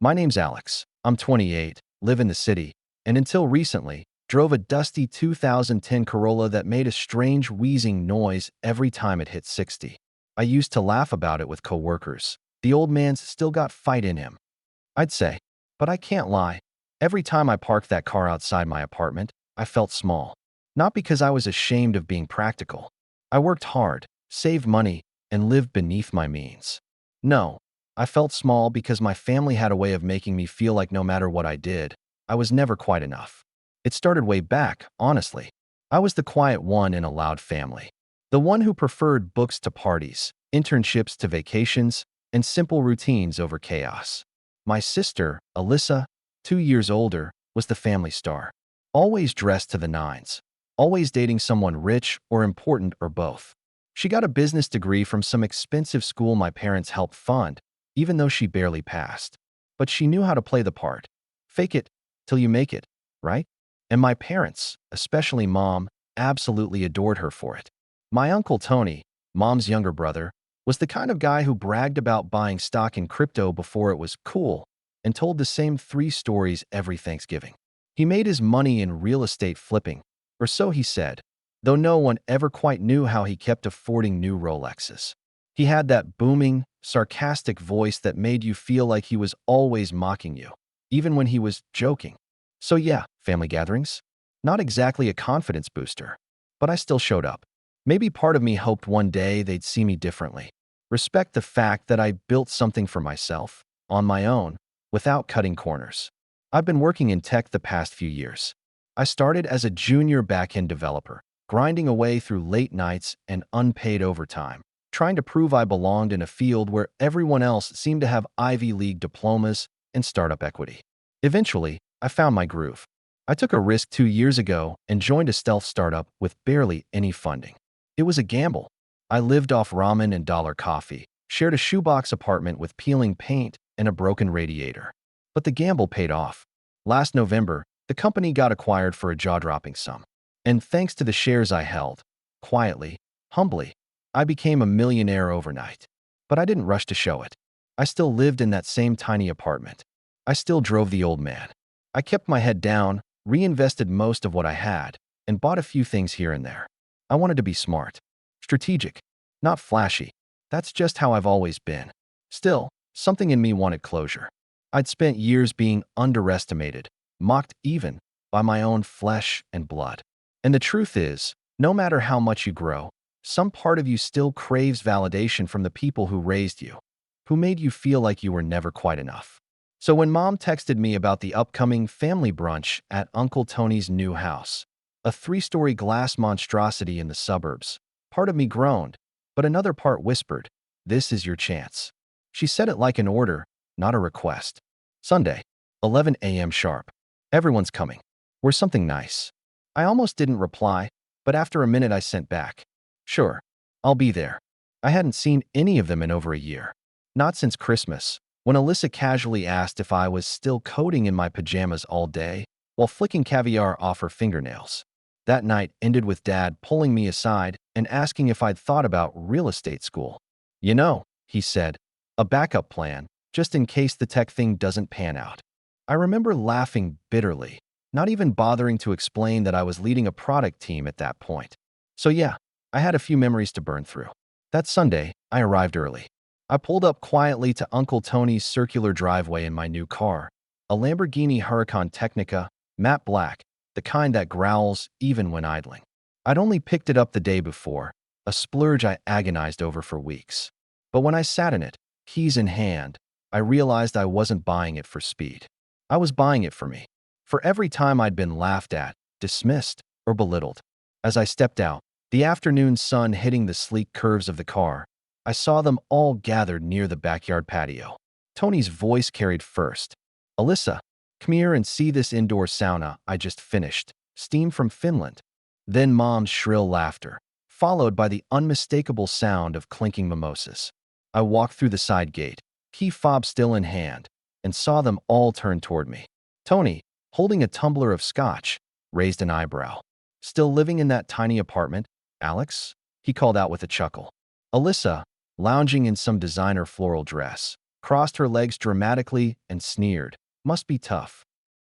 My name's Alex. I'm 28, live in the city, and until recently, drove a dusty 2010 Corolla that made a strange wheezing noise every time it hit 60. I used to laugh about it with coworkers. The old man's still got fight in him, I'd say. But I can't lie. Every time I parked that car outside my apartment, I felt small. Not because I was ashamed of being practical. I worked hard, saved money, and lived beneath my means. No, I felt small because my family had a way of making me feel like no matter what I did, I was never quite enough. It started way back, honestly. I was the quiet one in a loud family. The one who preferred books to parties, internships to vacations, and simple routines over chaos. My sister, Alyssa, 2 years older, was the family star. Always dressed to the nines. Always dating someone rich or important or both. She got a business degree from some expensive school my parents helped fund, even though she barely passed. But she knew how to play the part. Fake it till you make it, right? And my parents, especially Mom, absolutely adored her for it. My uncle Tony, Mom's younger brother, was the kind of guy who bragged about buying stock in crypto before it was cool and told the same 3 stories every Thanksgiving. He made his money in real estate flipping, or so he said, though no one ever quite knew how he kept affording new Rolexes. He had that booming, sarcastic voice that made you feel like he was always mocking you, even when he was joking. So yeah, family gatherings? Not exactly a confidence booster, but I still showed up. Maybe part of me hoped one day they'd see me differently. Respect the fact that I built something for myself, on my own, without cutting corners. I've been working in tech the past few years. I started as a junior back-end developer, grinding away through late nights and unpaid overtime, trying to prove I belonged in a field where everyone else seemed to have Ivy League diplomas and startup equity. Eventually, I found my groove. I took a risk 2 years ago and joined a stealth startup with barely any funding. It was a gamble. I lived off ramen and dollar coffee, shared a shoebox apartment with peeling paint and a broken radiator. But the gamble paid off. Last November, the company got acquired for a jaw-dropping sum. And thanks to the shares I held, quietly, humbly, I became a millionaire overnight. But I didn't rush to show it. I still lived in that same tiny apartment. I still drove the old man. I kept my head down, reinvested most of what I had, and bought a few things here and there. I wanted to be smart, strategic, not flashy. That's just how I've always been. Still, something in me wanted closure. I'd spent years being underestimated, mocked even, by my own flesh and blood. And the truth is, no matter how much you grow, some part of you still craves validation from the people who raised you, who made you feel like you were never quite enough. So when Mom texted me about the upcoming family brunch at Uncle Tony's new house, a 3-story glass monstrosity in the suburbs, part of me groaned, but another part whispered, "This is your chance." She said it like an order, not a request. Sunday, 11 a.m. sharp. Everyone's coming. We're something nice. I almost didn't reply, but after a minute I sent back, "Sure, I'll be there." I hadn't seen any of them in over a year. Not since Christmas, when Alyssa casually asked if I was still coding in my pajamas all day while flicking caviar off her fingernails. That night ended with Dad pulling me aside and asking if I'd thought about real estate school. "You know," he said, "a backup plan, just in case the tech thing doesn't pan out." I remember laughing bitterly, not even bothering to explain that I was leading a product team at that point. So yeah, I had a few memories to burn through. That Sunday, I arrived early. I pulled up quietly to Uncle Tony's circular driveway in my new car, a Lamborghini Huracan Technica, matte black, the kind that growls even when idling. I'd only picked it up the day before, a splurge I agonized over for weeks. But when I sat in it, keys in hand, I realized I wasn't buying it for speed. I was buying it for me. For every time I'd been laughed at, dismissed, or belittled. As I stepped out, the afternoon sun hitting the sleek curves of the car, I saw them all gathered near the backyard patio. Tony's voice carried first. "Alyssa, come here and see this indoor sauna I just finished. Steam from Finland." Then Mom's shrill laughter, followed by the unmistakable sound of clinking mimosas. I walked through the side gate, key fob still in hand, and saw them all turn toward me. Tony, holding a tumbler of scotch, raised an eyebrow. "Still living in that tiny apartment, Alex?" he called out with a chuckle. Alyssa, lounging in some designer floral dress, crossed her legs dramatically, and sneered. Must be tough.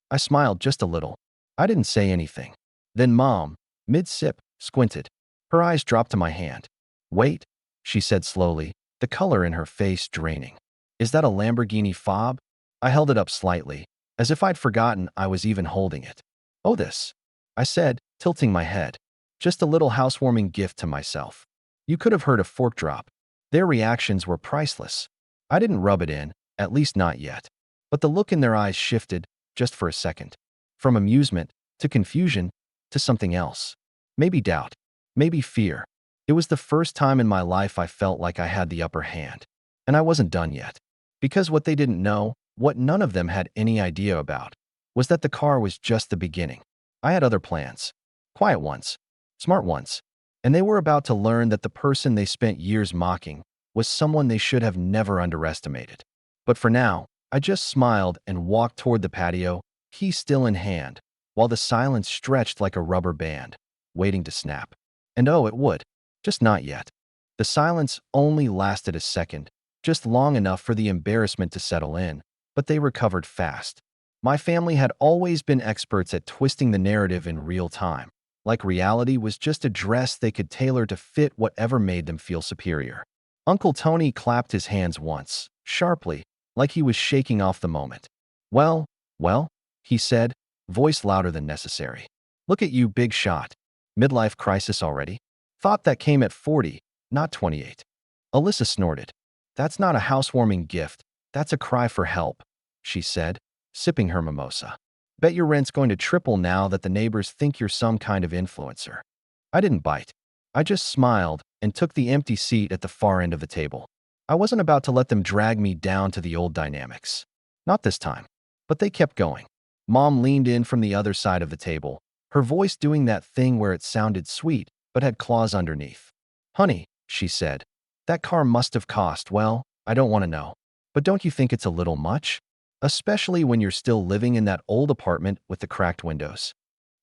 I smiled just a little. I didn't say anything. Then Mom, mid-sip, squinted. Her eyes dropped to my hand. Wait, she said slowly, the color in her face draining. Is that a Lamborghini fob? I held it up slightly, as if I'd forgotten I was even holding it. Oh, this, I said, tilting my head. Just a little housewarming gift to myself. You could have heard a fork drop. Their reactions were priceless. I didn't rub it in, at least not yet. But the look in their eyes shifted, just for a second. From amusement, to confusion, to something else. Maybe doubt. Maybe fear. It was the first time in my life I felt like I had the upper hand. And I wasn't done yet. Because what they didn't know, what none of them had any idea about, was that the car was just the beginning. I had other plans. Quiet ones. Smart ones. And they were about to learn that the person they spent years mocking was someone they should have never underestimated. But for now, I just smiled and walked toward the patio, key still in hand, while the silence stretched like a rubber band, waiting to snap. And oh, it would. Just not yet. The silence only lasted a second, just long enough for the embarrassment to settle in, but they recovered fast. My family had always been experts at twisting the narrative in real time, like reality was just a dress they could tailor to fit whatever made them feel superior. Uncle Tony clapped his hands once, sharply, like he was shaking off the moment. Well, he said, voice louder than necessary. Look at you, big shot. Midlife crisis already? Thought that came at 40, not 28. Alyssa snorted. That's not a housewarming gift, that's a cry for help, she said, sipping her mimosa. Bet your rent's going to triple now that the neighbors think you're some kind of influencer. I didn't bite. I just smiled and took the empty seat at the far end of the table. I wasn't about to let them drag me down to the old dynamics. Not this time. But they kept going. Mom leaned in from the other side of the table, her voice doing that thing where it sounded sweet but had claws underneath. Honey, she said, that car must have cost, well, I don't want to know. But don't you think it's a little much? Especially when you're still living in that old apartment with the cracked windows.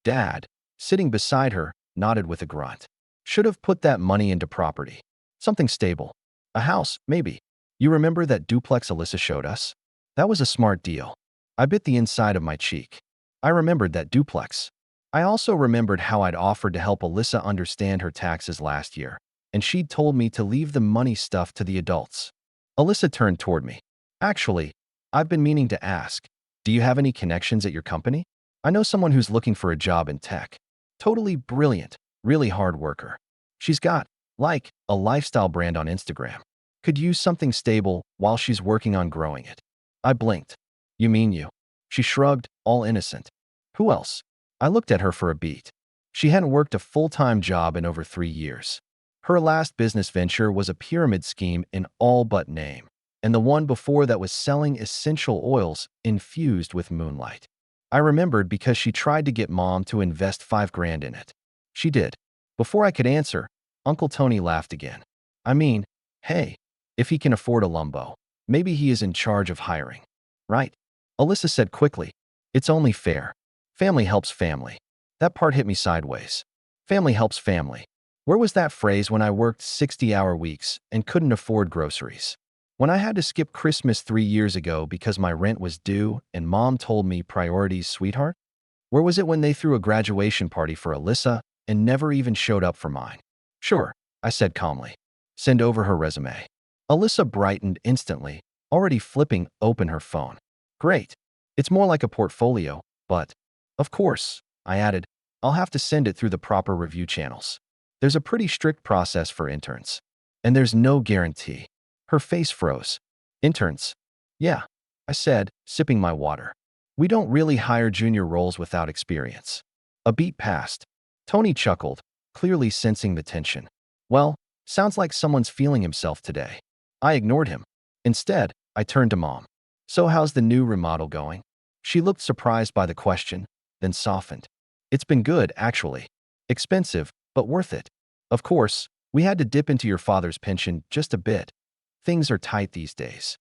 Dad, sitting beside her, nodded with a grunt. Should have put that money into property. Something stable. A house, maybe. You remember that duplex Alyssa showed us? That was a smart deal. I bit the inside of my cheek. I remembered that duplex. I also remembered how I'd offered to help Alyssa understand her taxes last year, and she'd told me to leave the money stuff to the adults. Alyssa turned toward me. Actually, I've been meaning to ask, do you have any connections at your company? I know someone who's looking for a job in tech. Totally brilliant, really hard worker. She's got, like, a lifestyle brand on Instagram. Could use something stable while she's working on growing it. I blinked. You mean you? She shrugged, all innocent. Who else? I looked at her for a beat. She hadn't worked a full-time job in over 3 years. Her last business venture was a pyramid scheme in all but name, and the one before that was selling essential oils infused with moonlight. I remembered because she tried to get Mom to invest $5,000 in it. She did. Before I could answer, Uncle Tony laughed again. I mean, hey, if he can afford a Lumbo, maybe he is in charge of hiring. Right? Alyssa said quickly. It's only fair. Family helps family. That part hit me sideways. Family helps family. Where was that phrase when I worked 60-hour weeks and couldn't afford groceries? When I had to skip Christmas 3 years ago because my rent was due and Mom told me priorities, sweetheart? Where was it when they threw a graduation party for Alyssa and never even showed up for mine? Sure, I said calmly. Send over her resume. Alyssa brightened instantly, already flipping open her phone. Great. It's more like a portfolio, but, of course, I added, I'll have to send it through the proper review channels. There's a pretty strict process for interns. And there's no guarantee. Her face froze. Interns? Yeah, I said, sipping my water. We don't really hire junior roles without experience. A beat passed. Tony chuckled, clearly sensing the tension. Well, sounds like someone's feeling himself today. I ignored him. Instead, I turned to Mom. So how's the new remodel going? She looked surprised by the question, then softened. It's been good, actually. Expensive, but worth it. Of course, we had to dip into your father's pension just a bit. Things are tight these days.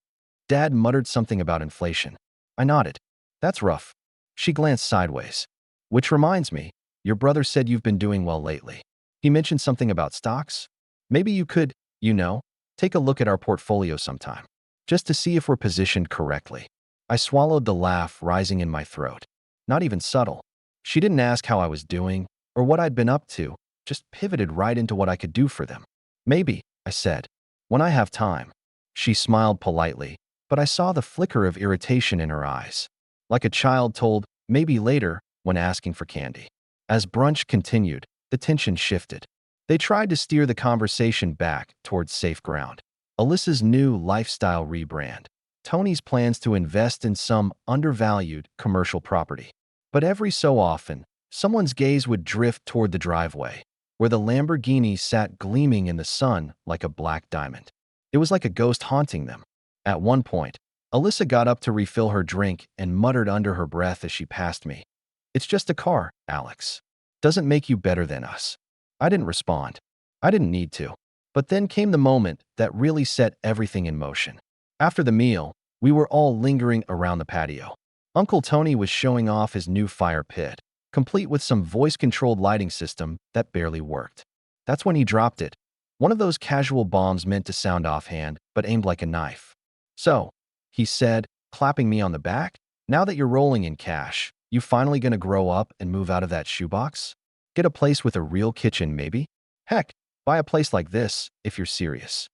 Dad muttered something about inflation. I nodded. That's rough. She glanced sideways. Which reminds me, your brother said you've been doing well lately. He mentioned something about stocks? Maybe you could, take a look at our portfolio sometime. just to see if we're positioned correctly. I swallowed the laugh rising in my throat. Not even subtle. She didn't ask how I was doing or what I'd been up to, just pivoted right into what I could do for them. Maybe, I said, when I have time. She smiled politely, but I saw the flicker of irritation in her eyes, like a child told, maybe later, when asking for candy. As brunch continued, the tension shifted. They tried to steer the conversation back towards safe ground. Alyssa's new lifestyle rebrand, Tony's plans to invest in some undervalued commercial property. But every so often, someone's gaze would drift toward the driveway, where the Lamborghini sat gleaming in the sun like a black diamond. It was like a ghost haunting them. At one point, Alyssa got up to refill her drink and muttered under her breath as she passed me, "It's just a car, Alex. Doesn't make you better than us." I didn't respond. I didn't need to. But then came the moment that really set everything in motion. After the meal, we were all lingering around the patio. Uncle Tony was showing off his new fire pit, complete with some voice-controlled lighting system that barely worked. That's when he dropped it. One of those casual bombs meant to sound offhand, but aimed like a knife. "So," he said, clapping me on the back, "now that you're rolling in cash, you finally gonna grow up and move out of that shoebox? Get a place with a real kitchen, maybe? Heck, buy a place like this, if you're serious."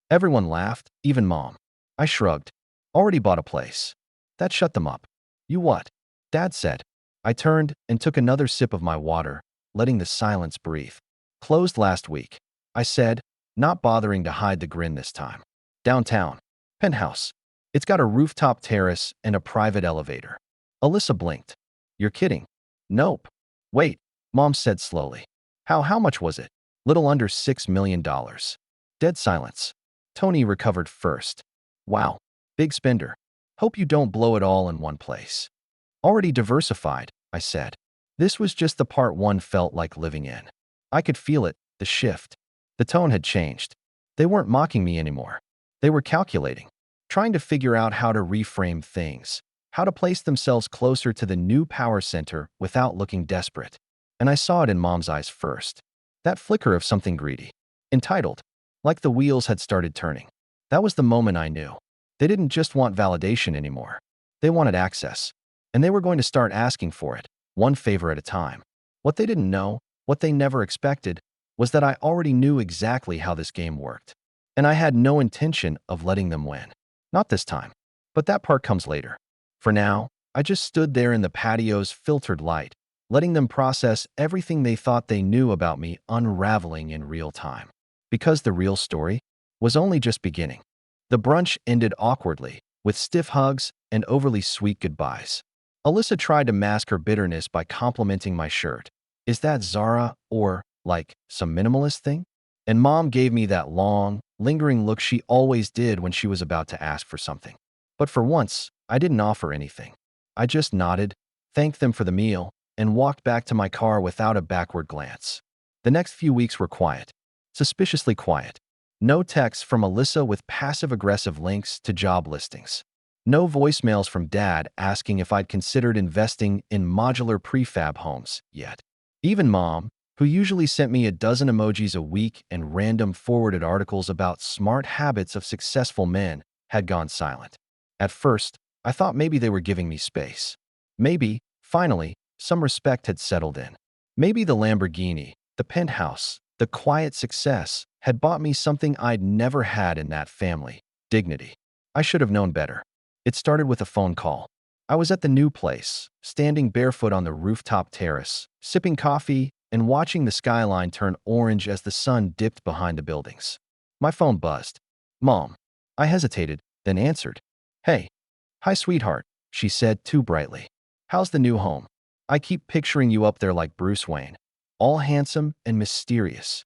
Everyone laughed, even Mom. I shrugged. Already bought a place. That shut them up. "You what?" Dad said. I turned and took another sip of my water, letting the silence breathe. "Closed last week," I said, not bothering to hide the grin this time. "Downtown. Penthouse. It's got a rooftop terrace and a private elevator." Alyssa blinked. "You're kidding." "Nope." "Wait," Mom said slowly. How much was it?" "Little under $6 million. Dead silence. Tony recovered first. "Wow. Big spender. Hope you don't blow it all in one place." "Already diversified," I said. This was just the part one felt like living in. I could feel it, the shift. The tone had changed. They weren't mocking me anymore. They were calculating, trying to figure out how to reframe things, how to place themselves closer to the new power center without looking desperate. And I saw it in Mom's eyes first. That flicker of something greedy. Entitled. Like the wheels had started turning. That was the moment I knew. They didn't just want validation anymore. They wanted access. And they were going to start asking for it, one favor at a time. What they didn't know, what they never expected, was that I already knew exactly how this game worked. And I had no intention of letting them win. Not this time. But that part comes later. For now, I just stood there in the patio's filtered light, letting them process everything they thought they knew about me unraveling in real time. Because the real story was only just beginning. The brunch ended awkwardly, with stiff hugs and overly sweet goodbyes. Alyssa tried to mask her bitterness by complimenting my shirt. "Is that Zara or, like, some minimalist thing?" And Mom gave me that long, lingering look she always did when she was about to ask for something. But for once, I didn't offer anything. I just nodded, thanked them for the meal, and walked back to my car without a backward glance. The next few weeks were quiet. Suspiciously quiet. No texts from Alyssa with passive-aggressive links to job listings. No voicemails from Dad asking if I'd considered investing in modular prefab homes yet. Even Mom, who usually sent me a dozen emojis a week and random forwarded articles about smart habits of successful men, had gone silent. At first, I thought maybe they were giving me space. Maybe, finally, some respect had settled in. Maybe the Lamborghini, the penthouse, the quiet success had bought me something I'd never had in that family: dignity. I should have known better. It started with a phone call. I was at the new place, standing barefoot on the rooftop terrace, sipping coffee and watching the skyline turn orange as the sun dipped behind the buildings. My phone buzzed. "Mom." I hesitated, then answered. "Hey." "Hi, sweetheart," she said too brightly. "How's the new home? I keep picturing you up there like Bruce Wayne, all handsome and mysterious."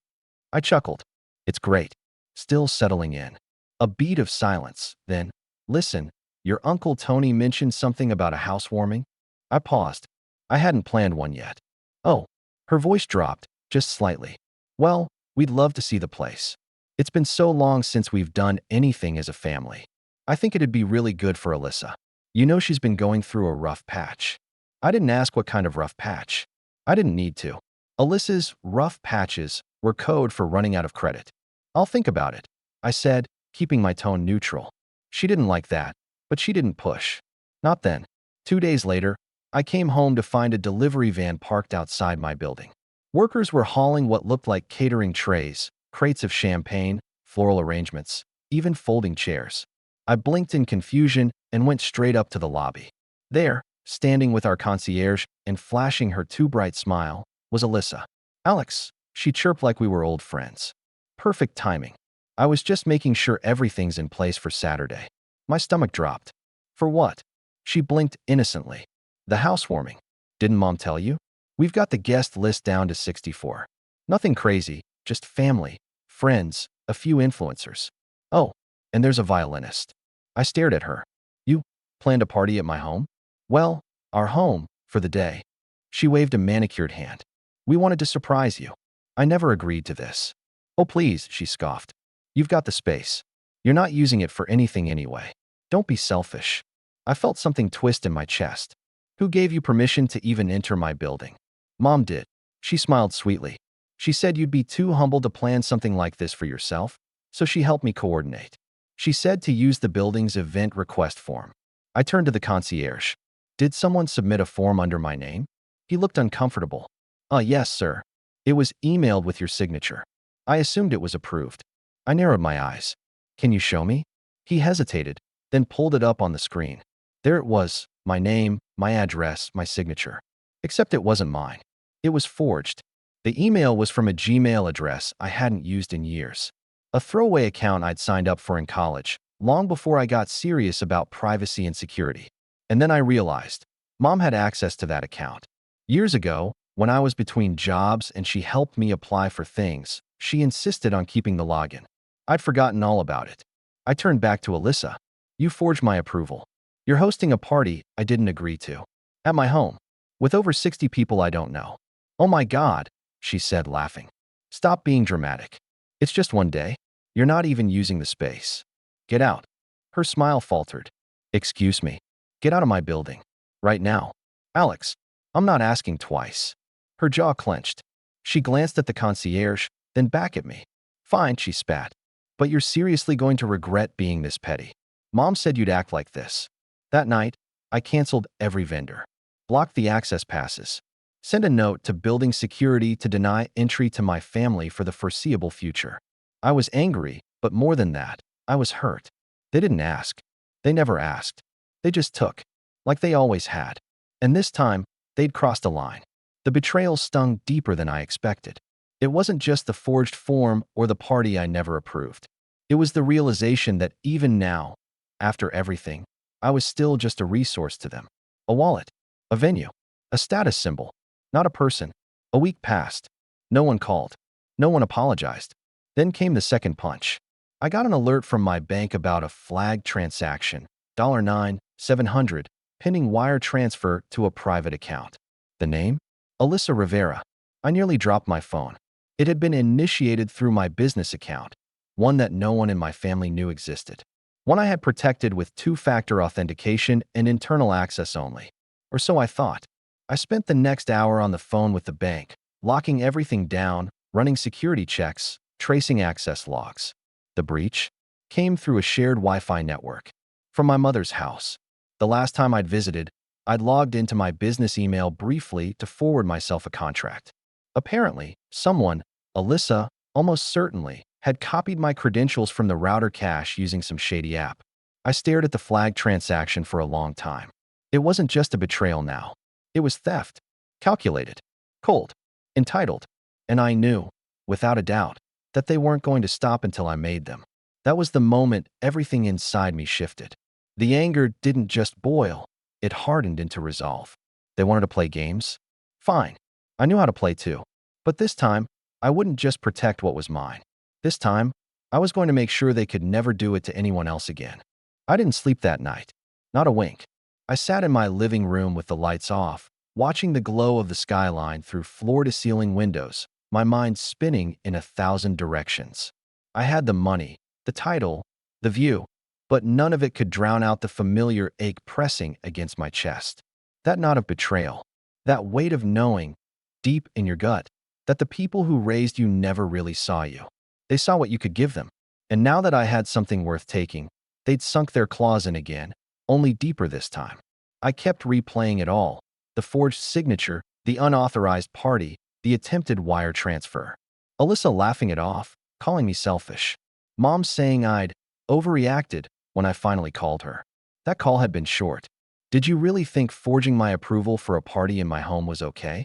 I chuckled. "It's great." Still settling in. A beat of silence, then, "Listen, your Uncle Tony mentioned something about a housewarming." I paused. I hadn't planned one yet. "Oh." Her voice dropped, just slightly. "Well, we'd love to see the place. It's been so long since we've done anything as a family. I think it'd be really good for Alyssa. You know she's been going through a rough patch." I didn't ask what kind of rough patch. I didn't need to. Alyssa's rough patches were code for running out of credit. "I'll think about it," I said, keeping my tone neutral. She didn't like that, but she didn't push. Not then. 2 days later, I came home to find a delivery van parked outside my building. Workers were hauling what looked like catering trays, crates of champagne, floral arrangements, even folding chairs. I blinked in confusion and went straight up to the lobby. There, standing with our concierge and flashing her too bright smile, was Alyssa. "Alex," she chirped like we were old friends. Perfect timing. I was just making sure everything's in place for Saturday. My stomach dropped. "For what?" She blinked innocently. "The housewarming. Didn't Mom tell you? We've got the guest list down to 64. Nothing crazy, just family, friends, a few influencers. Oh, and there's a violinist." I stared at her. "You planned a party at my home?" "Well, our home, for the day." She waved a manicured hand. "We wanted to surprise you." I never agreed to this. "Oh, please," she scoffed. "You've got the space. You're not using it for anything anyway. Don't be selfish." I felt something twist in my chest. "Who gave you permission to even enter my building?" "Mom did." She smiled sweetly. "She said you'd be too humble to plan something like this for yourself, so she helped me coordinate. She said to use the building's event request form." I turned to the concierge. "Did someone submit a form under my name?" He looked uncomfortable. Yes, sir. It was emailed with your signature." I assumed it was approved. I narrowed my eyes. "Can you show me?" He hesitated, then pulled it up on the screen. There it was, my name, my address, my signature. Except it wasn't mine. It was forged. The email was from a Gmail address I hadn't used in years. A throwaway account I'd signed up for in college, long before I got serious about privacy and security. And then I realized, Mom had access to that account. Years ago, when I was between jobs and she helped me apply for things, she insisted on keeping the login. I'd forgotten all about it. I turned back to Alyssa. "You forged my approval. You're hosting a party I didn't agree to. At my home. With over 60 people I don't know." "Oh my God," she said, laughing. "Stop being dramatic. It's just one day. You're not even using the space. Get out." Her smile faltered. "Excuse me. Get out of my building. Right now." "Alex, I'm not asking twice." Her jaw clenched. She glanced at the concierge, then back at me. "Fine," she spat. "But you're seriously going to regret being this petty. Mom said you'd act like this." That night, I canceled every vendor, blocked the access passes, sent a note to building security to deny entry to my family for the foreseeable future. I was angry, but more than that, I was hurt. They didn't ask. They never asked. They just took, like they always had. And this time, they'd crossed a line. The betrayal stung deeper than I expected. It wasn't just the forged form or the party I never approved. It was the realization that even now, after everything, I was still just a resource to them. A wallet, a venue, a status symbol, not a person. A week passed. No one called. No one apologized. Then came the second punch. I got an alert from my bank about a flagged transaction, $9,700, pending wire transfer to a private account. The name? Alyssa Rivera. I nearly dropped my phone. It had been initiated through my business account, one that no one in my family knew existed. One I had protected with two-factor authentication and internal access only. Or so I thought. I spent the next hour on the phone with the bank, locking everything down, running security checks, tracing access logs. The breach came through a shared Wi-Fi network. From my mother's house. The last time I'd visited, I'd logged into my business email briefly to forward myself a contract. Apparently, someone, Alyssa, almost certainly, had copied my credentials from the router cache using some shady app. I stared at the flagged transaction for a long time. It wasn't just a betrayal now. It was theft. Calculated. Cold. Entitled. And I knew, without a doubt, that they weren't going to stop until I made them. That was the moment everything inside me shifted. The anger didn't just boil, it hardened into resolve. They wanted to play games? Fine. I knew how to play too. But this time, I wouldn't just protect what was mine. This time, I was going to make sure they could never do it to anyone else again. I didn't sleep that night. Not a wink. I sat in my living room with the lights off, watching the glow of the skyline through floor-to-ceiling windows, my mind spinning in 1,000 directions. I had the money, the title, the view, but none of it could drown out the familiar ache pressing against my chest. That knot of betrayal, that weight of knowing, deep in your gut, that the people who raised you never really saw you. They saw what you could give them. And now that I had something worth taking, They'd sunk their claws in again, only deeper this time. I kept replaying it all: the forged signature, the unauthorized party, the attempted wire transfer. Alyssa laughing it off, calling me selfish. Mom saying I'd overreacted when I finally called her. That call had been short. "Did you really think forging my approval for a party in my home was okay?"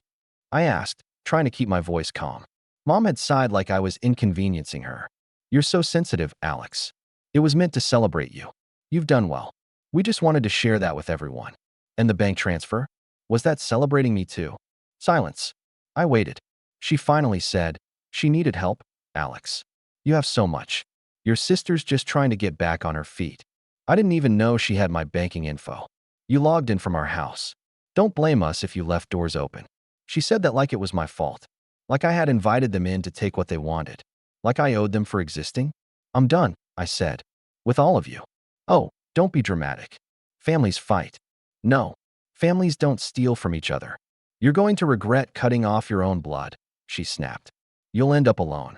I asked, trying to keep my voice calm. Mom had sighed like I was inconveniencing her. "You're so sensitive, Alex. It was meant to celebrate you. You've done well. We just wanted to share that with everyone." "And the bank transfer? Was that celebrating me too?" Silence. I waited. She finally said, "She needed help, Alex. You have so much. Your sister's just trying to get back on her feet." I didn't even know she had my banking info. "You logged in from our house. Don't blame us if you left doors open." She said that like it was my fault. Like I had invited them in to take what they wanted. Like I owed them for existing. "I'm done," I said. "With all of you." "Oh, don't be dramatic. Families fight." "No, families don't steal from each other. You're going to regret cutting off your own blood," she snapped. "You'll end up alone."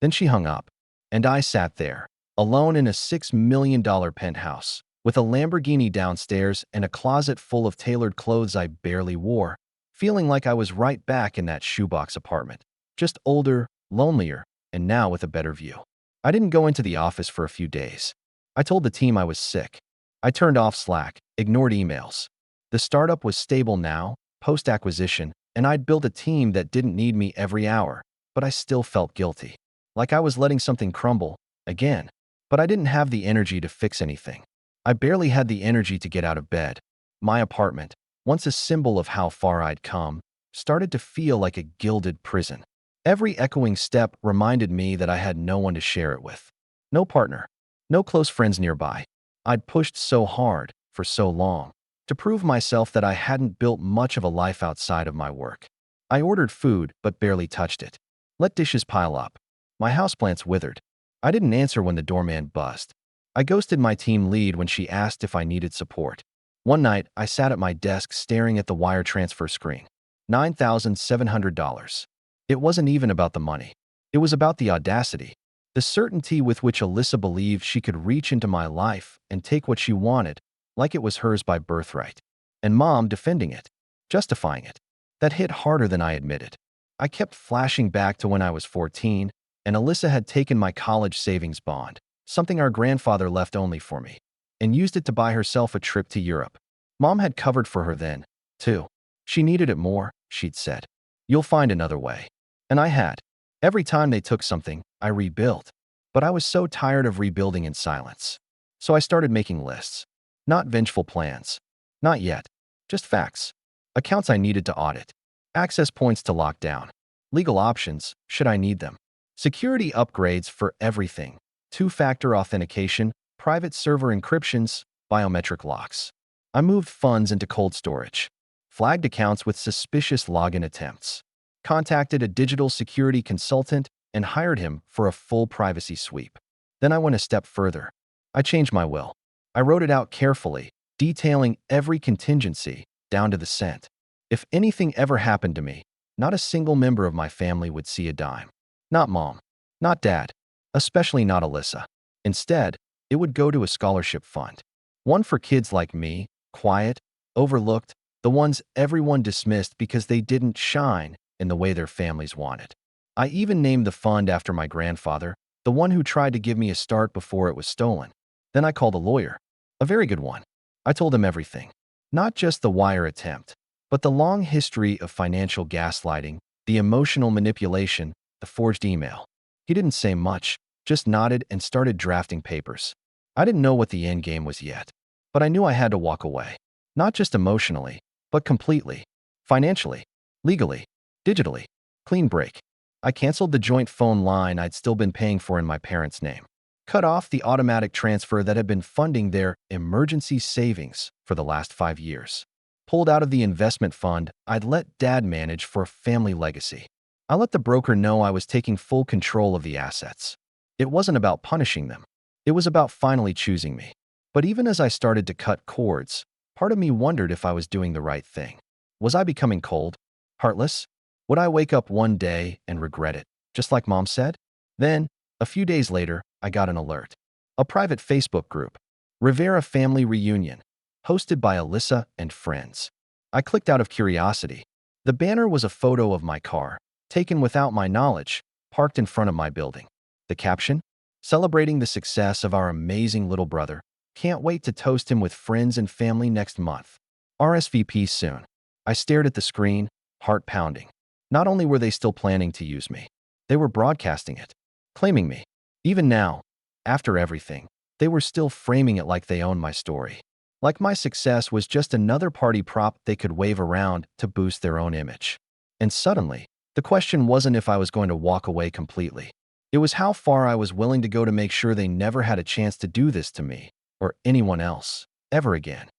Then she hung up, and I sat there, alone in a $6 million penthouse, with a Lamborghini downstairs and a closet full of tailored clothes I barely wore, feeling like I was right back in that shoebox apartment, just older, lonelier, and now with a better view. I didn't go into the office for a few days. I told the team I was sick. I turned off Slack, ignored emails. The startup was stable now, post-acquisition, and I'd built a team that didn't need me every hour, but I still felt guilty. Like I was letting something crumble, again. But I didn't have the energy to fix anything. I barely had the energy to get out of bed. My apartment, once a symbol of how far I'd come, started to feel like a gilded prison. Every echoing step reminded me that I had no one to share it with. No partner. No close friends nearby. I'd pushed so hard, for so long, to prove myself that I hadn't built much of a life outside of my work. I ordered food, but barely touched it. Let dishes pile up. My houseplants withered. I didn't answer when the doorman buzzed. I ghosted my team lead when she asked if I needed support. One night, I sat at my desk staring at the wire transfer screen. $9,700. It wasn't even about the money. It was about the audacity. The certainty with which Alyssa believed she could reach into my life and take what she wanted, like it was hers by birthright. And Mom defending it, justifying it. That hit harder than I admitted. I kept flashing back to when I was 14, and Alyssa had taken my college savings bond, something our grandfather left only for me, and used it to buy herself a trip to Europe. Mom had covered for her then, too. She needed it more, she'd said. "You'll find another way." And I had. Every time they took something, I rebuilt. But I was so tired of rebuilding in silence. So I started making lists. Not vengeful plans. Not yet. Just facts. Accounts I needed to audit. Access points to lock down. Legal options, should I need them. Security upgrades for everything. Two-factor authentication, private server encryptions, biometric locks. I moved funds into cold storage. Flagged accounts with suspicious login attempts. Contacted a digital security consultant and hired him for a full privacy sweep. Then I went a step further. I changed my will. I wrote it out carefully, detailing every contingency, down to the cent. If anything ever happened to me, not a single member of my family would see a dime. Not Mom. Not Dad. Especially not Alyssa. Instead, it would go to a scholarship fund. One for kids like me, quiet, overlooked, the ones everyone dismissed because they didn't shine in the way their families wanted. I even named the fund after my grandfather, the one who tried to give me a start before it was stolen. Then I called a lawyer. A very good one. I told him everything. Not just the wire attempt, but the long history of financial gaslighting, the emotional manipulation, the forged email. He didn't say much, just nodded and started drafting papers. I didn't know what the end game was yet, but I knew I had to walk away. Not just emotionally, but completely. Financially, legally, digitally. Clean break. I canceled the joint phone line I'd still been paying for in my parents' name. Cut off the automatic transfer that had been funding their emergency savings for the last 5 years. Pulled out of the investment fund I'd let Dad manage for a family legacy. I let the broker know I was taking full control of the assets. It wasn't about punishing them. It was about finally choosing me. But even as I started to cut cords, part of me wondered if I was doing the right thing. Was I becoming cold? Heartless? Would I wake up one day and regret it, just like Mom said? Then, a few days later, I got an alert. A private Facebook group. Rivera Family Reunion, hosted by Alyssa and friends. I clicked out of curiosity. The banner was a photo of my car, taken without my knowledge, parked in front of my building. The caption? Celebrating the success of our amazing little brother. Can't wait to toast him with friends and family next month. RSVP soon. I stared at the screen, heart pounding. Not only were they still planning to use me, they were broadcasting it, claiming me. Even now, after everything, they were still framing it like they owned my story. Like my success was just another party prop they could wave around to boost their own image. And suddenly, the question wasn't if I was going to walk away completely. It was how far I was willing to go to make sure they never had a chance to do this to me, or anyone else, ever again.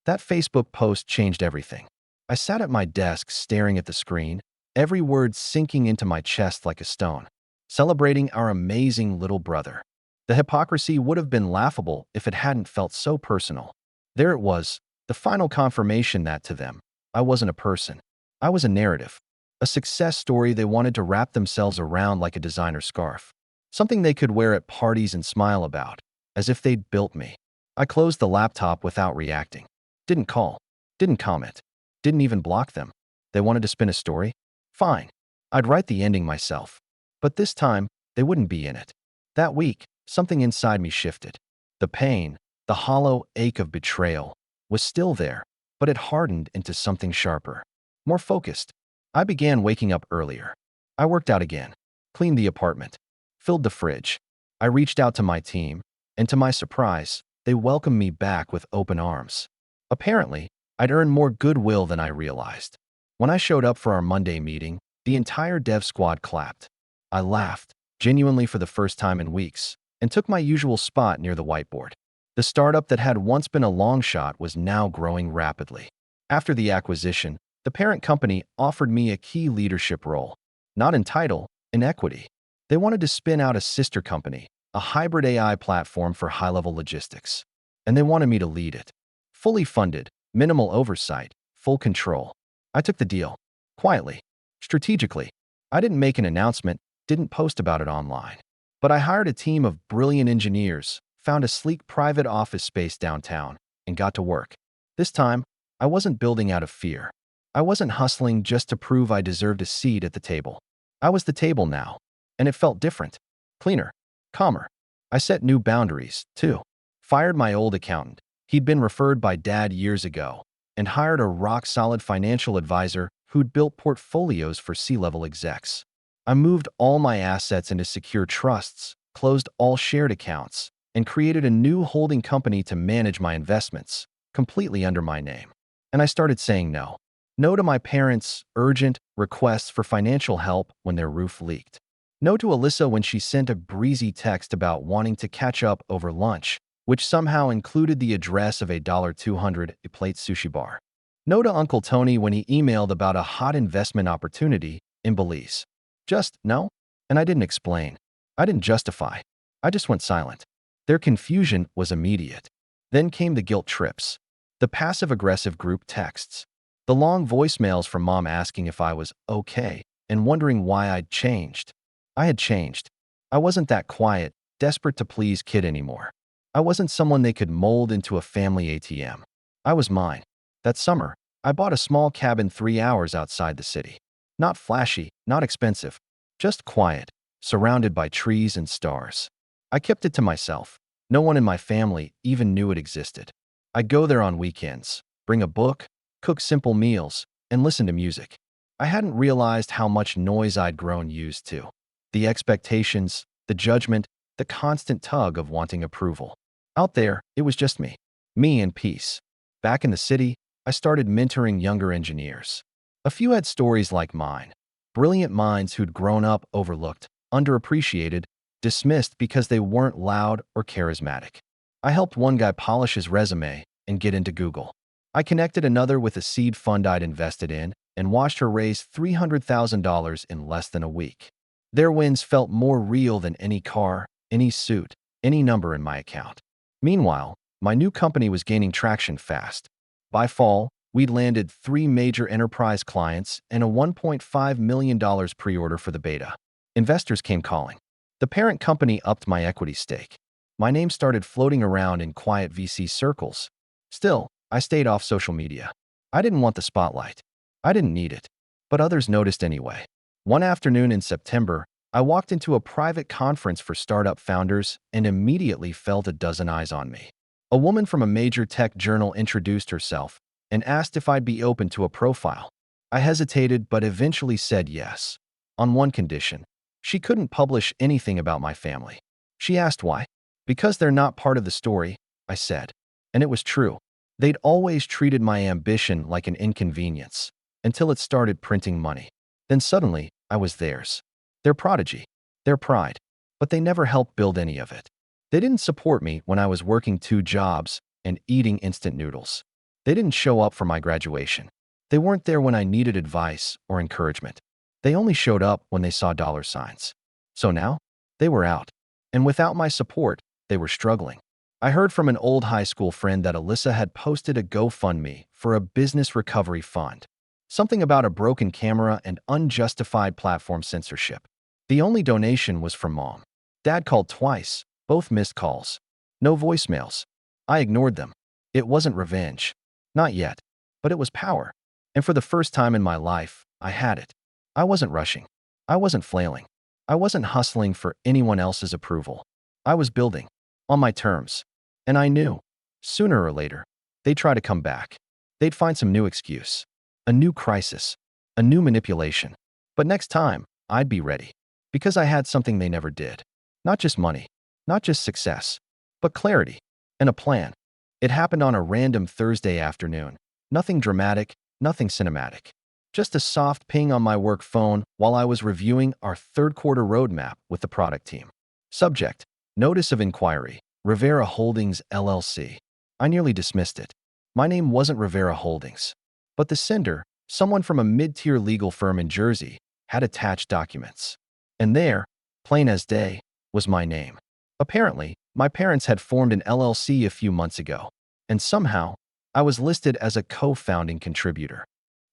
That Facebook post changed everything. I sat at my desk staring at the screen, every word sinking into my chest like a stone. Celebrating our amazing little brother. The hypocrisy would have been laughable if it hadn't felt so personal. There it was, the final confirmation that to them, I wasn't a person. I was a narrative. A success story they wanted to wrap themselves around like a designer scarf. Something they could wear at parties and smile about, as if they'd built me. I closed the laptop without reacting. Didn't call. Didn't comment. Didn't even block them. They wanted to spin a story? Fine. I'd write the ending myself. But this time, they wouldn't be in it. That week, something inside me shifted. The pain, the hollow ache of betrayal, was still there, but it hardened into something sharper, more focused. I began waking up earlier. I worked out again, cleaned the apartment, filled the fridge. I reached out to my team, and to my surprise, they welcomed me back with open arms. Apparently, I'd earned more goodwill than I realized. When I showed up for our Monday meeting, the entire dev squad clapped. I laughed, genuinely for the first time in weeks, and took my usual spot near the whiteboard. The startup that had once been a long shot was now growing rapidly. After the acquisition, the parent company offered me a key leadership role, not in title, in equity. They wanted to spin out a sister company, a hybrid AI platform for high-level logistics. And they wanted me to lead it. Fully funded, minimal oversight, full control. I took the deal. Quietly. Strategically. I didn't make an announcement, didn't post about it online. But I hired a team of brilliant engineers, found a sleek private office space downtown, and got to work. This time, I wasn't building out of fear. I wasn't hustling just to prove I deserved a seat at the table. I was the table now, and it felt different. Cleaner. Calmer. I set new boundaries, too. Fired my old accountant. He'd been referred by Dad years ago, and hired a rock-solid financial advisor who'd built portfolios for C-level execs. I moved all my assets into secure trusts, closed all shared accounts, and created a new holding company to manage my investments, completely under my name. And I started saying no. No to my parents' urgent requests for financial help when their roof leaked. No to Alyssa when she sent a breezy text about wanting to catch up over lunch, which somehow included the address of a $200 a plate sushi bar. No to Uncle Tony when he emailed about a hot investment opportunity in Belize. Just no, and I didn't explain. I didn't justify. I just went silent. Their confusion was immediate. Then came the guilt trips, the passive-aggressive group texts, the long voicemails from Mom asking if I was okay and wondering why I'd changed. I had changed. I wasn't that quiet, desperate to please kid anymore. I wasn't someone they could mold into a family ATM. I was mine. That summer, I bought a small cabin 3 hours outside the city. Not flashy, not expensive, just quiet, surrounded by trees and stars. I kept it to myself. No one in my family even knew it existed. I'd go there on weekends, bring a book, cook simple meals, and listen to music. I hadn't realized how much noise I'd grown used to. The expectations, the judgment, the constant tug of wanting approval. Out there, it was just me. Me and peace. Back in the city, I started mentoring younger engineers. A few had stories like mine. Brilliant minds who'd grown up overlooked, underappreciated, dismissed because they weren't loud or charismatic. I helped one guy polish his resume and get into Google. I connected another with a seed fund I'd invested in and watched her raise $300,000 in less than a week. Their wins felt more real than any car, any suit, any number in my account. Meanwhile, my new company was gaining traction fast. By fall, we'd landed 3 major enterprise clients and a $1.5 million pre-order for the beta. Investors came calling. The parent company upped my equity stake. My name started floating around in quiet VC circles. Still, I stayed off social media. I didn't want the spotlight. I didn't need it. But others noticed anyway. One afternoon in September, I walked into a private conference for startup founders and immediately felt a dozen eyes on me. A woman from a major tech journal introduced herself and asked if I'd be open to a profile. I hesitated but eventually said yes. On one condition. She couldn't publish anything about my family. She asked why. Because they're not part of the story, I said. And it was true. They'd always treated my ambition like an inconvenience, until it started printing money. Then suddenly, I was theirs. Their prodigy. Their pride. But they never helped build any of it. They didn't support me when I was working 2 jobs and eating instant noodles. They didn't show up for my graduation. They weren't there when I needed advice or encouragement. They only showed up when they saw dollar signs. So now, they were out. And without my support, they were struggling. I heard from an old high school friend that Alyssa had posted a GoFundMe for a business recovery fund. Something about a broken camera and unjustified platform censorship. The only donation was from Mom. Dad called twice, both missed calls. No voicemails. I ignored them. It wasn't revenge. Not yet. But it was power. And for the first time in my life, I had it. I wasn't rushing. I wasn't flailing. I wasn't hustling for anyone else's approval. I was building. On my terms. And I knew. Sooner or later, they'd try to come back. They'd find some new excuse. A new crisis. A new manipulation. But next time, I'd be ready. Because I had something they never did. Not just money. Not just success. But clarity. And a plan. It happened on a random Thursday afternoon. Nothing dramatic. Nothing cinematic. Just a soft ping on my work phone while I was reviewing our 3rd quarter roadmap with the product team. Subject: Notice of Inquiry, Rivera Holdings, LLC. I nearly dismissed it. My name wasn't Rivera Holdings. But the sender, someone from a mid-tier legal firm in Jersey, had attached documents. And there, plain as day, was my name. Apparently, my parents had formed an LLC a few months ago. And somehow, I was listed as a co-founding contributor.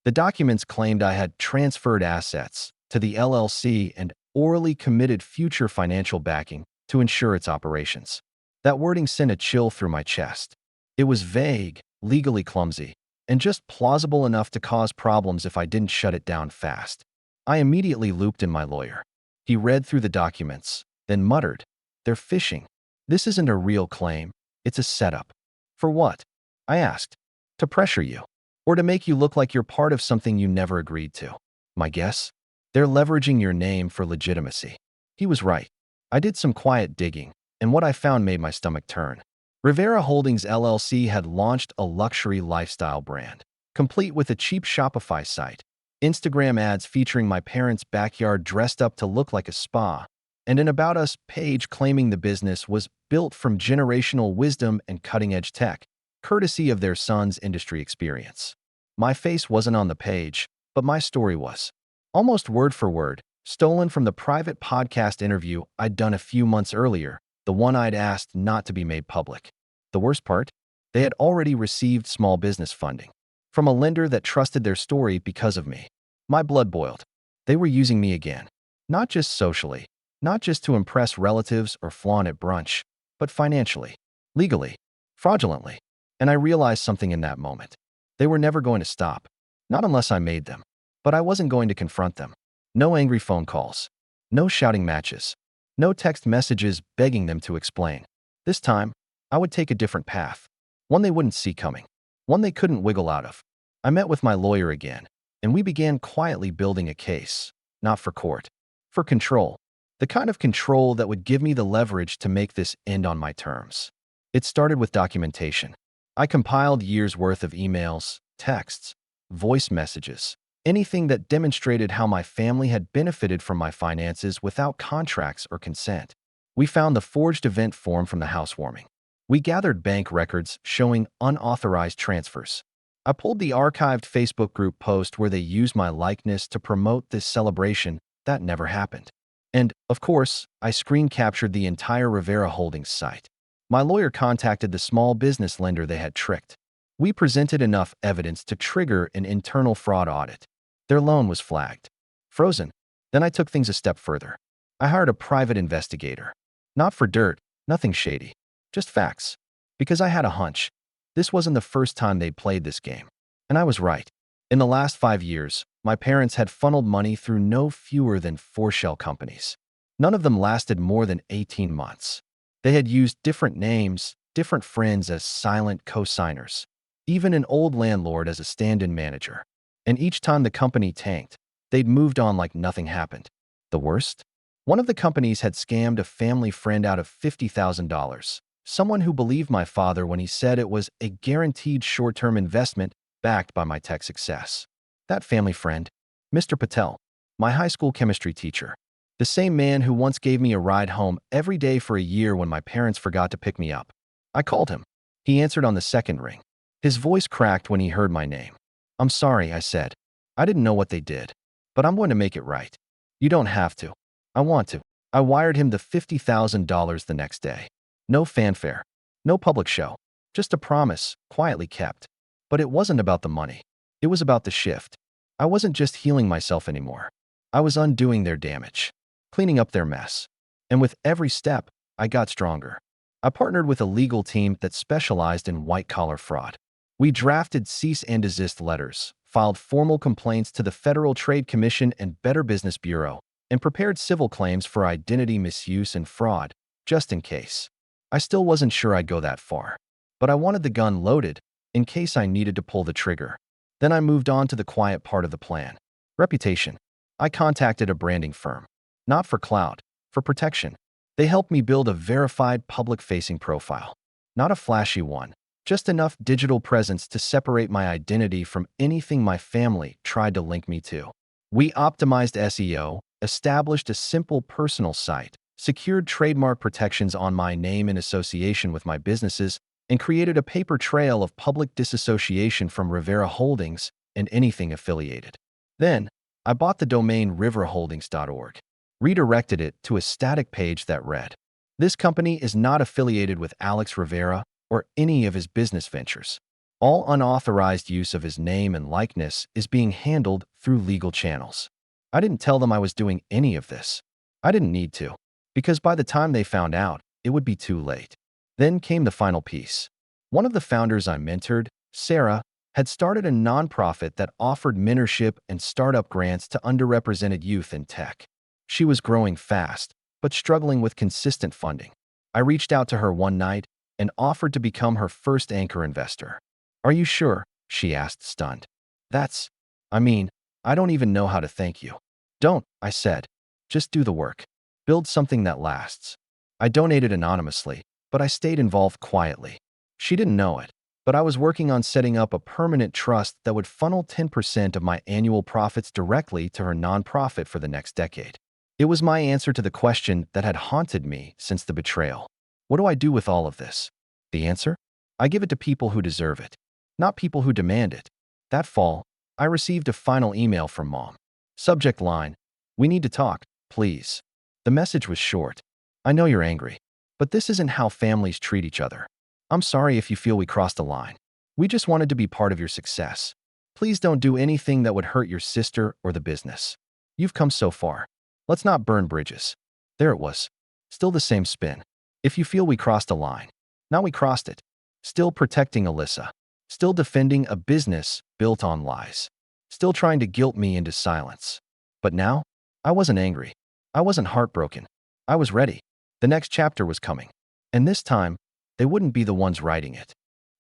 The documents claimed I had transferred assets to the LLC and orally committed future financial backing to ensure its operations. That wording sent a chill through my chest. It was vague, legally clumsy, and just plausible enough to cause problems if I didn't shut it down fast. I immediately looped in my lawyer. He read through the documents, then muttered, "They're phishing. This isn't a real claim. It's a setup." "For what?" I asked. "To pressure you. Or to make you look like you're part of something you never agreed to." My guess? They're leveraging your name for legitimacy. He was right. I did some quiet digging, and what I found made my stomach turn. Rivera Holdings LLC had launched a luxury lifestyle brand, complete with a cheap Shopify site, Instagram ads featuring my parents' backyard dressed up to look like a spa, and an About Us page claiming the business was built from generational wisdom and cutting-edge tech, courtesy of their son's industry experience. My face wasn't on the page, but my story was. Almost word for word, stolen from the private podcast interview I'd done a few months earlier, the one I'd asked not to be made public. The worst part? They had already received small business funding from a lender that trusted their story because of me. My blood boiled. They were using me again. Not just socially, not just to impress relatives or flaunt at brunch, but financially, legally, fraudulently. And I realized something in that moment. They were never going to stop. Not unless I made them. But I wasn't going to confront them. No angry phone calls. No shouting matches. No text messages begging them to explain. This time, I would take a different path. One they wouldn't see coming. One they couldn't wiggle out of. I met with my lawyer again, and we began quietly building a case. Not for court. For control. The kind of control that would give me the leverage to make this end on my terms. It started with documentation. I compiled years' worth of emails, texts, voice messages, anything that demonstrated how my family had benefited from my finances without contracts or consent. We found the forged event form from the Housewarming. We gathered bank records showing unauthorized transfers. I pulled the archived Facebook group post where they used my likeness to promote this celebration that never happened. And, of course, I screen captured the entire Rivera Holdings site. My lawyer contacted the small business lender they had tricked. We presented enough evidence to trigger an internal fraud audit. Their loan was flagged. Frozen. Then I took things a step further. I hired a private investigator. Not for dirt, nothing shady. Just facts. Because I had a hunch. This wasn't the first time they'd played this game. And I was right. In the last 5 years, my parents had funneled money through no fewer than 4 shell companies. None of them lasted more than 18 months. They had used different names, different friends as silent co-signers, even an old landlord as a stand-in manager. And each time the company tanked, they'd moved on like nothing happened. The worst? One of the companies had scammed a family friend out of $50,000, someone who believed my father when he said it was a guaranteed short-term investment backed by my tech success. That family friend, Mr. Patel, my high school chemistry teacher, the same man who once gave me a ride home every day for a year when my parents forgot to pick me up. I called him. He answered on the second ring. His voice cracked when he heard my name. "I'm sorry," I said. "I didn't know what they did, but I'm going to make it right." "You don't have to." "I want to." I wired him the $50,000 the next day. No fanfare, no public show, just a promise, quietly kept. But it wasn't about the money. It was about the shift. I wasn't just healing myself anymore. I was undoing their damage, cleaning up their mess. And with every step, I got stronger. I partnered with a legal team that specialized in white-collar fraud. We drafted cease and desist letters, filed formal complaints to the Federal Trade Commission and Better Business Bureau, and prepared civil claims for identity misuse and fraud, just in case. I still wasn't sure I'd go that far, but I wanted the gun loaded in case I needed to pull the trigger. Then I moved on to the quiet part of the plan. Reputation. I contacted a branding firm. Not for clout, for protection. They helped me build a verified public-facing profile. Not a flashy one, just enough digital presence to separate my identity from anything my family tried to link me to. We optimized SEO, established a simple personal site, secured trademark protections on my name in association with my businesses, and created a paper trail of public disassociation from Rivera Holdings and anything affiliated. Then, I bought the domain riverholdings.org, redirected it to a static page that read, "This company is not affiliated with Alex Rivera or any of his business ventures. All unauthorized use of his name and likeness is being handled through legal channels." I didn't tell them I was doing any of this. I didn't need to, because by the time they found out, it would be too late. Then came the final piece. One of the founders I mentored, Sarah, had started a nonprofit that offered mentorship and startup grants to underrepresented youth in tech. She was growing fast, but struggling with consistent funding. I reached out to her one night and offered to become her first anchor investor. "Are you sure?" she asked, stunned. I don't even know how to thank you." "Don't," I said. "Just do the work. Build something that lasts." I donated anonymously, but I stayed involved quietly. She didn't know it, but I was working on setting up a permanent trust that would funnel 10% of my annual profits directly to her nonprofit for the next decade. It was my answer to the question that had haunted me since the betrayal. What do I do with all of this? The answer? I give it to people who deserve it, not people who demand it. That fall, I received a final email from Mom. Subject line, "We need to talk, please." The message was short. "I know you're angry, but this isn't how families treat each other. I'm sorry if you feel we crossed a line. We just wanted to be part of your success. Please don't do anything that would hurt your sister or the business. You've come so far. Let's not burn bridges." There it was. Still the same spin. If you feel we crossed a line. Now we crossed it. Still protecting Alyssa. Still defending a business built on lies. Still trying to guilt me into silence. But now, I wasn't angry. I wasn't heartbroken. I was ready. The next chapter was coming. And this time, they wouldn't be the ones writing it.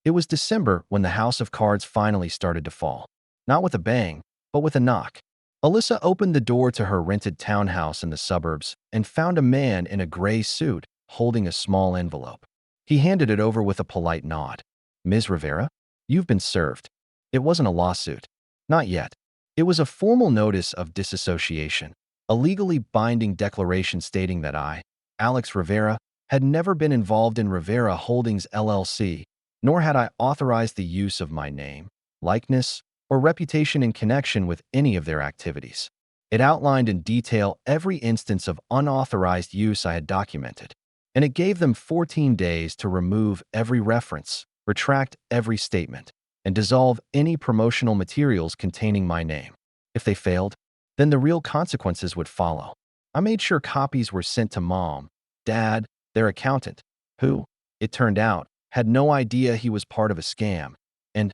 It was December when the house of cards finally started to fall. Not with a bang, but with a knock. Alyssa opened the door to her rented townhouse in the suburbs and found a man in a gray suit holding a small envelope. He handed it over with a polite nod. "Ms. Rivera, you've been served." It wasn't a lawsuit. Not yet. It was a formal notice of disassociation, a legally binding declaration stating that I, Alex Rivera, had never been involved in Rivera Holdings LLC, nor had I authorized the use of my name, likeness, or reputation in connection with any of their activities. It outlined in detail every instance of unauthorized use I had documented, and it gave them 14 days to remove every reference, retract every statement, and dissolve any promotional materials containing my name. If they failed, then the real consequences would follow. I made sure copies were sent to Mom, Dad, their accountant, who, it turned out, had no idea he was part of a scam. And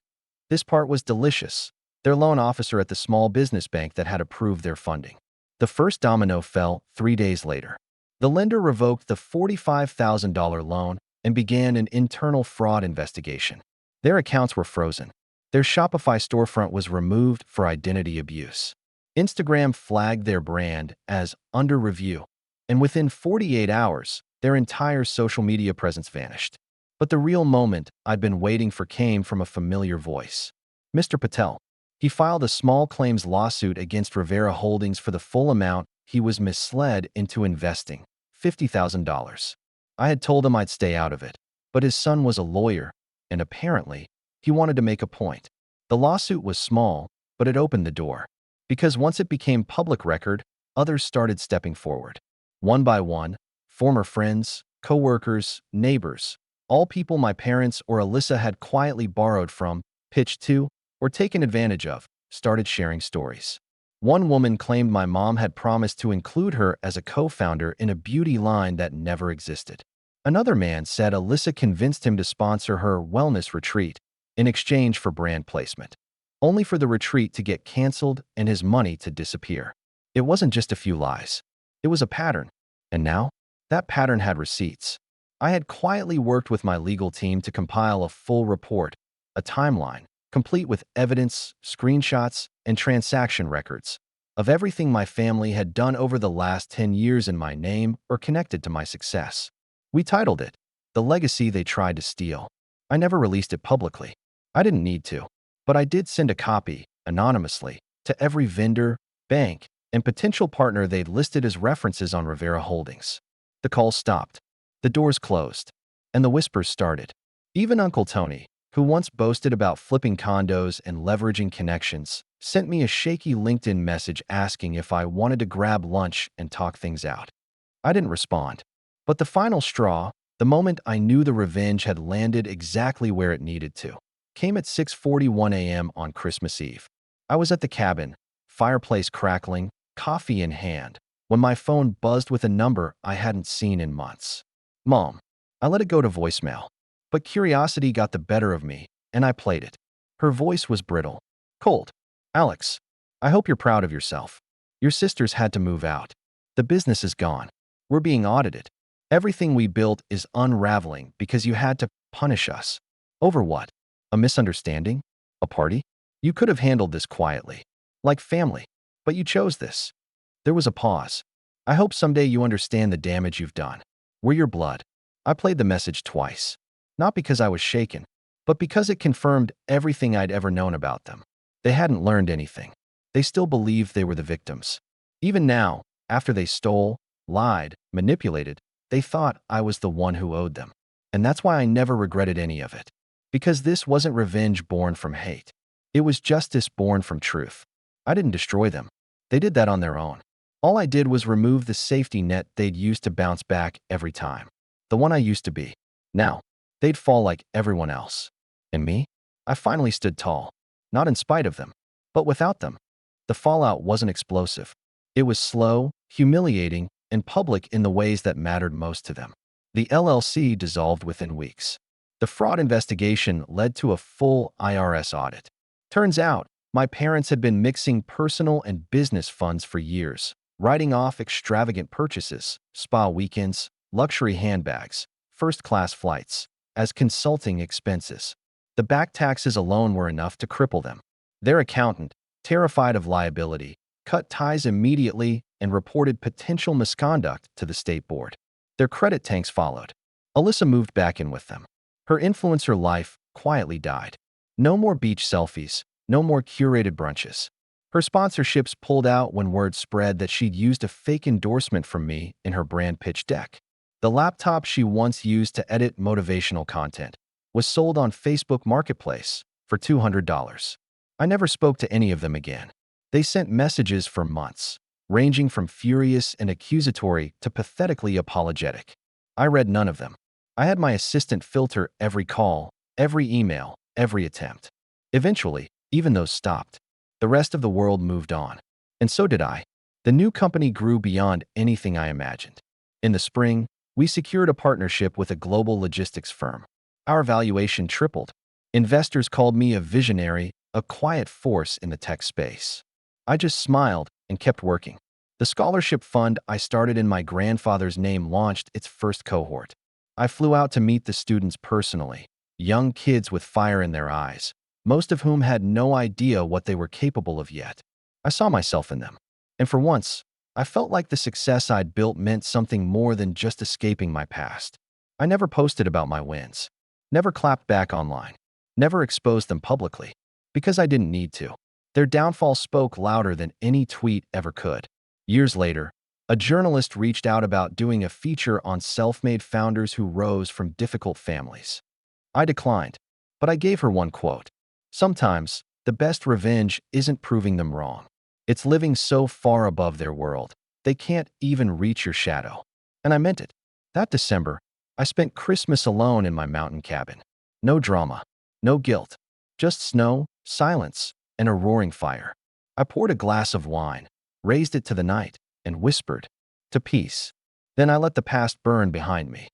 this part was delicious. Their loan officer at the small business bank that had approved their funding. The first domino fell 3 days later. The lender revoked the $45,000 loan and began an internal fraud investigation. Their accounts were frozen. Their Shopify storefront was removed for identity abuse. Instagram flagged their brand as under review, and within 48 hours, their entire social media presence vanished. But the real moment I'd been waiting for came from a familiar voice. Mr. Patel. He filed a small claims lawsuit against Rivera Holdings for the full amount he was misled into investing, $50,000. I had told him I'd stay out of it, but his son was a lawyer, and apparently, he wanted to make a point. The lawsuit was small, but it opened the door. Because once it became public record, others started stepping forward. One by one, former friends, co-workers, neighbors, all people my parents or Alyssa had quietly borrowed from, pitched to, or taken advantage of, started sharing stories. One woman claimed my mom had promised to include her as a co-founder in a beauty line that never existed. Another man said Alyssa convinced him to sponsor her wellness retreat in exchange for brand placement, only for the retreat to get canceled and his money to disappear. It wasn't just a few lies. It was a pattern. And now, that pattern had receipts. I had quietly worked with my legal team to compile a full report, a timeline, complete with evidence, screenshots, and transaction records of everything my family had done over the last 10 years in my name or connected to my success. We titled it, The Legacy They Tried to Steal. I never released it publicly. I didn't need to, but I did send a copy, anonymously, to every vendor, bank, and potential partner they'd listed as references on Rivera Holdings. The calls stopped. The doors closed. And the whispers started. Even Uncle Tony, who once boasted about flipping condos and leveraging connections, sent me a shaky LinkedIn message asking if I wanted to grab lunch and talk things out. I didn't respond. But the final straw, the moment I knew the revenge had landed exactly where it needed to, came at 6:41 a.m. on Christmas Eve. I was at the cabin, fireplace crackling, coffee in hand, when my phone buzzed with a number I hadn't seen in months. Mom. I let it go to voicemail. But curiosity got the better of me, and I played it. Her voice was brittle. Cold. Alex, I hope you're proud of yourself. Your sisters had to move out. The business is gone. We're being audited. Everything we built is unraveling because you had to punish us. Over what? A misunderstanding? A party? You could have handled this quietly. Like family. But you chose this. There was a pause. I hope someday you understand the damage you've done. We're your blood. I played the message twice. Not because I was shaken, but because it confirmed everything I'd ever known about them. They hadn't learned anything. They still believed they were the victims. Even now, after they stole, lied, manipulated, they thought I was the one who owed them. And that's why I never regretted any of it. Because this wasn't revenge born from hate. It was justice born from truth. I didn't destroy them. They did that on their own. All I did was remove the safety net they'd used to bounce back every time. The one I used to be. Now, they'd fall like everyone else. And me? I finally stood tall. Not in spite of them, but without them. The fallout wasn't explosive. It was slow, humiliating, and public in the ways that mattered most to them. The LLC dissolved within weeks. The fraud investigation led to a full IRS audit. Turns out, my parents had been mixing personal and business funds for years, writing off extravagant purchases, spa weekends, luxury handbags, first-class flights, as consulting expenses. The back taxes alone were enough to cripple them. Their accountant, terrified of liability, cut ties immediately and reported potential misconduct to the state board. Their credit tanks followed. Alyssa moved back in with them. Her influencer life quietly died. No more beach selfies, no more curated brunches. Her sponsorships pulled out when word spread that she'd used a fake endorsement from me in her brand pitch deck. The laptop she once used to edit motivational content was sold on Facebook Marketplace for $200. I never spoke to any of them again. They sent messages for months, ranging from furious and accusatory to pathetically apologetic. I read none of them. I had my assistant filter every call, every email, every attempt. Eventually, even those stopped. The rest of the world moved on. And so did I. The new company grew beyond anything I imagined. In the spring, We secured a partnership with a global logistics firm. Our valuation tripled. Investors called me a visionary, a quiet force in the tech space. I just smiled and kept working. The scholarship fund I started in my grandfather's name launched its first cohort. I flew out to meet the students personally, young kids with fire in their eyes, most of whom had no idea what they were capable of yet. I saw myself in them. And for once, I felt like the success I'd built meant something more than just escaping my past. I never posted about my wins, never clapped back online, never exposed them publicly, because I didn't need to. Their downfall spoke louder than any tweet ever could. Years later, a journalist reached out about doing a feature on self-made founders who rose from difficult families. I declined, but I gave her one quote. Sometimes, the best revenge isn't proving them wrong. It's living so far above their world, they can't even reach your shadow. And I meant it. That December, I spent Christmas alone in my mountain cabin. No drama, no guilt, just snow, silence, and a roaring fire. I poured a glass of wine, raised it to the night, and whispered, "To peace." Then I let the past burn behind me.